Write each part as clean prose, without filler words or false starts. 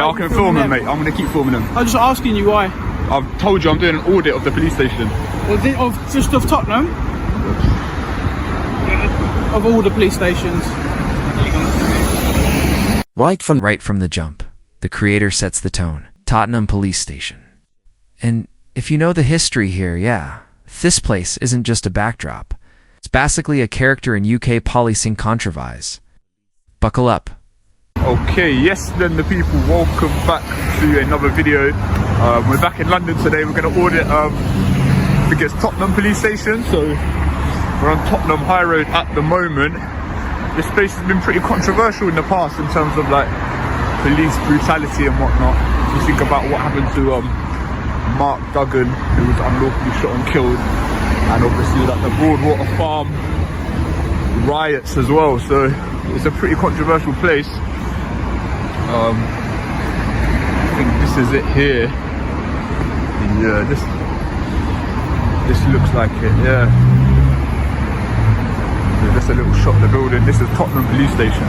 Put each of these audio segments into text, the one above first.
I can film them, mate. I'm going to keep filming them. I'm just asking you why. I've told you I'm doing an audit of the police station. Just of Tottenham? Of all the police stations. Right from the jump, the creator sets the tone. Tottenham Police Station. And if you know the history here, yeah, this place isn't just a backdrop. It's basically a character in UK policing controversy. Buckle up. Okay, yes then the people, welcome back to another video. We're back in London today. We're going to audit, I think it's Tottenham Police Station. So we're on Tottenham High Road at the moment. This place has been pretty controversial in the past in terms of like police brutality and whatnot. If you think about what happened to Mark Duggan, who was unlawfully shot and killed, and obviously like the Broadwater Farm riots as well. So it's a pretty controversial place. I think this is it here. Yeah, this looks like it. Yeah. There's just a little shot of the building. This is Tottenham Police Station.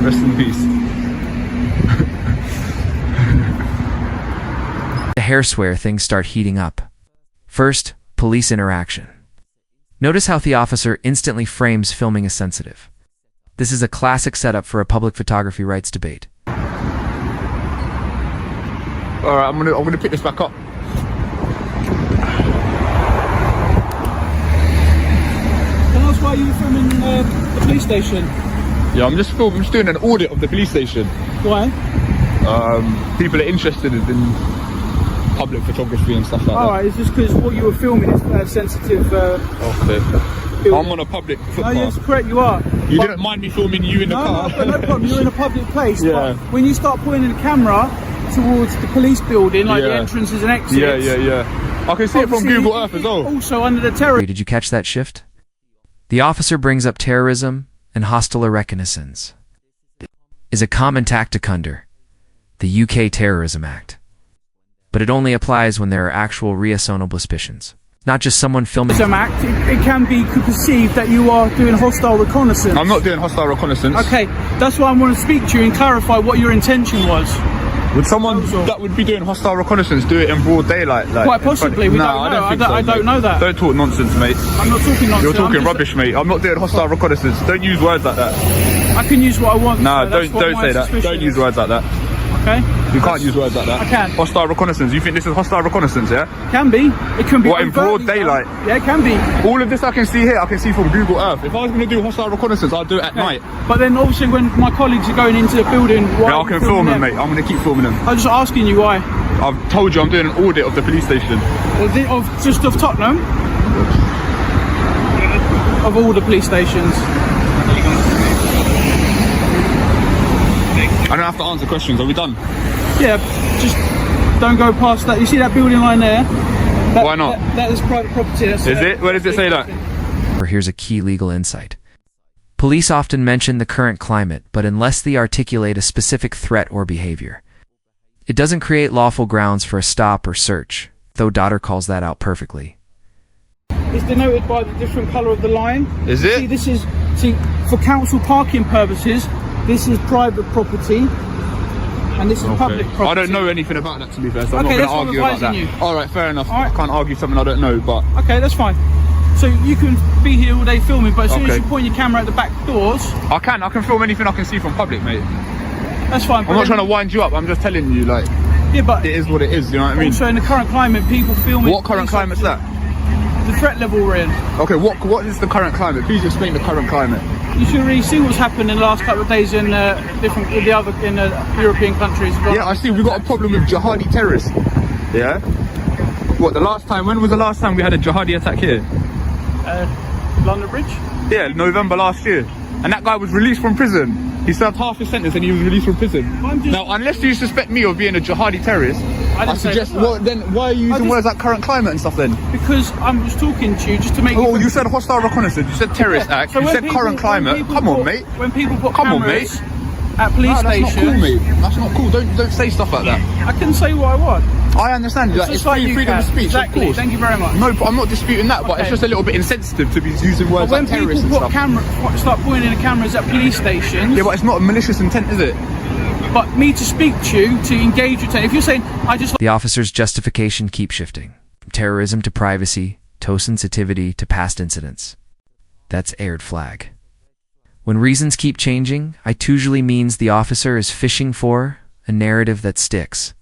Rest in peace. The hair swear things start heating up. First, police interaction. Notice how the officer instantly frames filming as sensitive. This is a classic setup for a public photography rights debate. Alright, I'm gonna pick this back up. Can I ask why you were filming the police station? Yeah, I'm just doing an audit of the police station. Why? People are interested in public photography and stuff like that. Alright, it's just because what you were filming is sensitive. Okay. I'm on a public footpath. No, yes, correct, you are. You didn't mind me filming you in the car? No problem, you're in a public place. Yeah. But when you start pointing the camera towards the police building, like the entrances and exits. Yeah. I can see it from Google Earth as well. Also under the terror. Did you catch that shift? The officer brings up terrorism and hostile reconnaissance. Is a common tactic under the UK Terrorism Act. But it only applies when there are actual reasonable suspicions. Not just someone filming. Act, it can be perceived that you are doing hostile reconnaissance. I'm not doing hostile reconnaissance. Okay, that's why I want to speak to you and clarify what your intention was. Would someone that would be doing hostile reconnaissance do it in broad daylight? Like, quite possibly. We don't know. I don't know that. Don't talk nonsense, mate. I'm not talking nonsense. You're talking rubbish, mate. I'm not doing hostile reconnaissance. Don't use words like that. I can use what I want. No, don't say that. Don't use words like that. Okay. You can't use words like that. I can. Hostile reconnaissance. You think this is hostile reconnaissance, yeah? Can be. It can be. What, in broad daylight? Yeah, it can be. All of this I can see here, I can see from Google Earth. If I was going to do hostile reconnaissance, I'd do it at night. But then obviously when my colleagues are going into the building, why I can film them, mate. I'm going to keep filming them. I'm just asking you why. I've told you I'm doing an audit of the police station. Just of Tottenham? Of all the police stations. I don't have to answer questions. Are we done? Yeah, just don't go past that. You see that building line there? Why not? That is private property. Is it? Where does it say that? Here's a key legal insight. Police often mention the current climate, but unless they articulate a specific threat or behavior, it doesn't create lawful grounds for a stop or search, though Auditor calls that out perfectly. It's denoted by the different colour of the line. Is it? See, for council parking purposes, this is private property, and this is public property. I don't know anything about that, to be fair, so I'm not going to argue about that. Alright, fair enough. I can't argue something I don't know, but... Okay, that's fine. So you can be here all day filming, but as soon as you point your camera at the back doors... I can film anything I can see from public, mate. That's fine. I'm not trying to wind you up, I'm just telling you, like... Yeah, but... It is what it is, you know what I mean? Also, in the current climate, people filming... What current climate's that? The threat level we're in. Okay, what is the current climate? Please explain the current climate. You should really see what's happened in the last couple of days in European countries. Yeah, I see. We've got a problem with jihadi terrorists. Yeah. What, the last time? When was the last time we had a jihadi attack here? London Bridge? Yeah, November last year. And that guy was released from prison. He served half his sentence and he was released from prison. Now, unless you suspect me of being a jihadi terrorist, I suggest, then why are you using words like current climate and stuff then? Because I'm just talking to you just to make you said hostile reconnaissance, you said terrorist act, you said current climate. Come on, mate. When people put at police No, that's stations. not cool, mate. That's not cool. Don't say stuff like that. I can say what I want. I understand. Like, it's Just like you freedom can. of speech, Exactly. of course. Thank you very much. No, but I'm not disputing that. But it's Okay. just a little bit insensitive to be using words But when like terrorists and people stuff. start pointing the cameras at police stations, Yeah, but it's not a malicious intent, is it? but me to speak to you, to engage with, if you're saying, I just The officer's justification keeps shifting, from terrorism to privacy, tow sensitivity to past incidents. That's aired flag. When reasons keep changing, it usually means the officer is fishing for a narrative that sticks.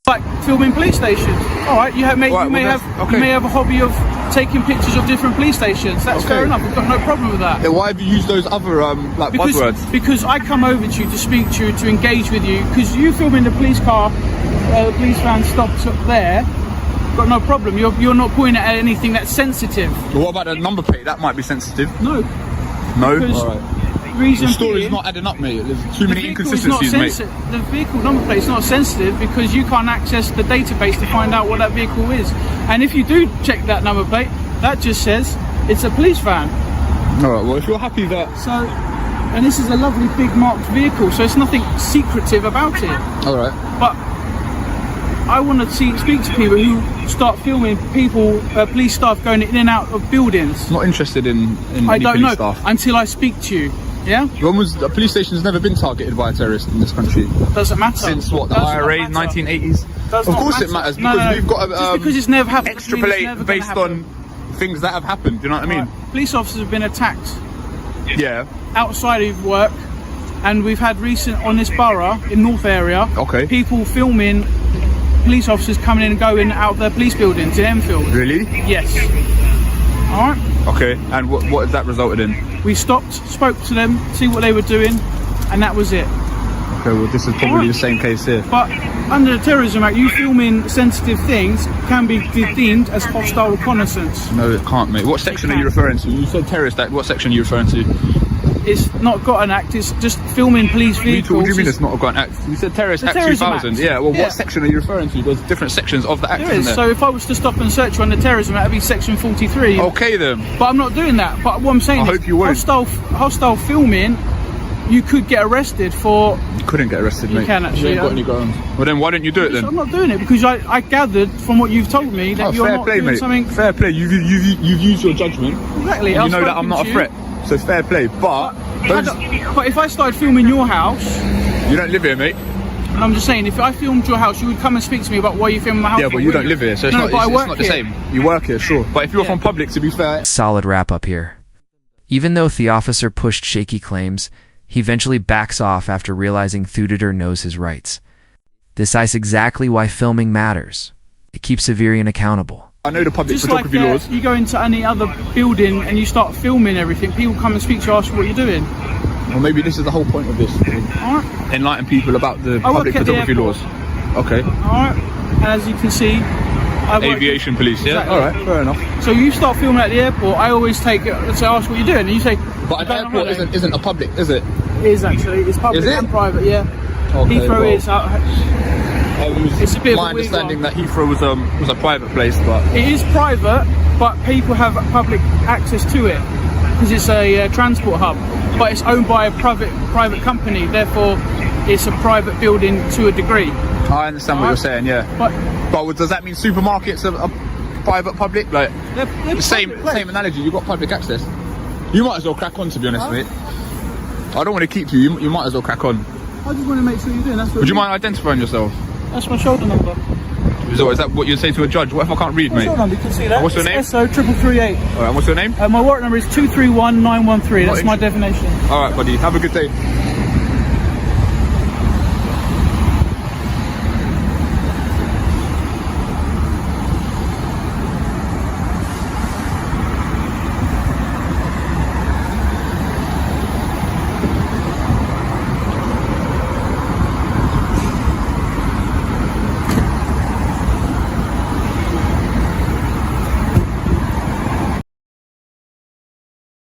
like filming police stations. All right, you may have a hobby of taking pictures of different police stations. That's fair enough. We've got no problem with that. Then why have you used those other like buzzwords? Because I come over to you to speak to you, to engage with you. Because you filming the police car, the police van stopped up there. Got no problem. You're not pointing at anything that's sensitive. Well, what about the number plate? That might be sensitive. No. No. Because All right. reason The story's being, not adding up, mate. There's too many the vehicle inconsistencies, is not mate. The vehicle number plate is not sensitive because you can't access the database to find out what that vehicle is. And if you do check that number plate, that just says it's a police van. All right. Well, if you're happy that. So, and this is a lovely big marked vehicle, so it's nothing secretive about it. All right. But I want to speak to people who start filming people, police staff going in and out of buildings. Not interested in I any don't police know staff. until I speak to you. Yeah? When was a police station's never been targeted by a terrorist in this country? Doesn't matter. Since what, the Does not IRA, matter. 1980s? Does Of not course it matter. matters No, because no, we've got just because it's never happened. doesn't mean it's never extrapolate gonna based on happen. things that have happened. Do you know what I mean? Right. Police officers have been attacked Yeah. outside of work, and we've had recent on this borough in North area. Okay. People filming police officers coming in and going out of their police buildings in Enfield. Really? Yes. All right. Okay. And what has that resulted in? We stopped, spoke to them, see what they were doing, and that was it. Okay. Well, this is probably the same case here. But under the Terrorism Act, you filming sensitive things can be deemed as hostile reconnaissance. No, it can't, mate. What section are you can. referring to? You said terrorist act. What section are you referring to? It's not got an act. It's just filming police vehicles. What do you mean it's not a gun act? You said terrorist The act Terrorism 2000. Act. Yeah. Well, Yeah. what section are you referring to? There's different sections of the act, There isn't is. there? So if I was to stop and search you on the Terrorism Act, it'd be section 43. Okay then. But I'm not doing that. But what I'm saying I is, hope you won't. hostile filming, you could get arrested for. You couldn't get arrested, You mate. can actually, You ain't got yeah. any grounds. Well then, why don't you do it then? I'm not doing it because I gathered from what you've told me that Oh, you're fair not play, doing mate. something. Fair play. You've used your judgment. Exactly. And I've you know that I'm spoken not to a you. threat. So fair play. But But if I started filming your house, you don't live here, mate. and I'm just saying, if I filmed your house, you would come and speak to me about why you filmed my house. Yeah, but you don't live here, so it's No, not. but I It's work not the here. same. You work here, sure. But if you're Yeah. from public, to be fair, Solid wrap up here. Even though the officer pushed shaky claims, he eventually backs off after realizing Auditor knows his rights. This is exactly why filming matters. It keeps civilian accountable. I know the public Just like photography laws. you go into any other building and you start filming everything, people come and speak to you, ask you what you're doing. Well, maybe this is the whole point of this. All right, Enlighten people about the I work public at the photography laws. airport. Okay. all right. And as you can see, I work- Aviation police, yeah? Exactly. Alright, fair enough. So you start filming at the airport. I always take it and say, ask what you're doing, and you say, But an "Going on airport holiday." isn't a public, is it? It is actually. It's public Is it? and private. Yeah. Okay, Heathrow well, is. It's a bit of my a weird understanding one. that Heathrow was a private place, but It is private, but people have public access to it because it's a transport hub. But it's owned by a private company, therefore it's a private building to a degree. I understand what you're saying, yeah. But But does that mean supermarkets are private public? Like they're same public place. analogy. You've got public access. You might as well crack on, to be honest, mate. I don't want to keep you. You might as well crack on. I just want to make sure you're doing. That's what Would you mind identifying yourself? That's my shoulder number. Is that what you'd say to a judge? What if I can't read, My mate? shoulder number. You can see that. What's your name? SO 3338. All right. What's your name? My warrant number is 231913. That's Not my int- definition. All right, buddy. Have a good day.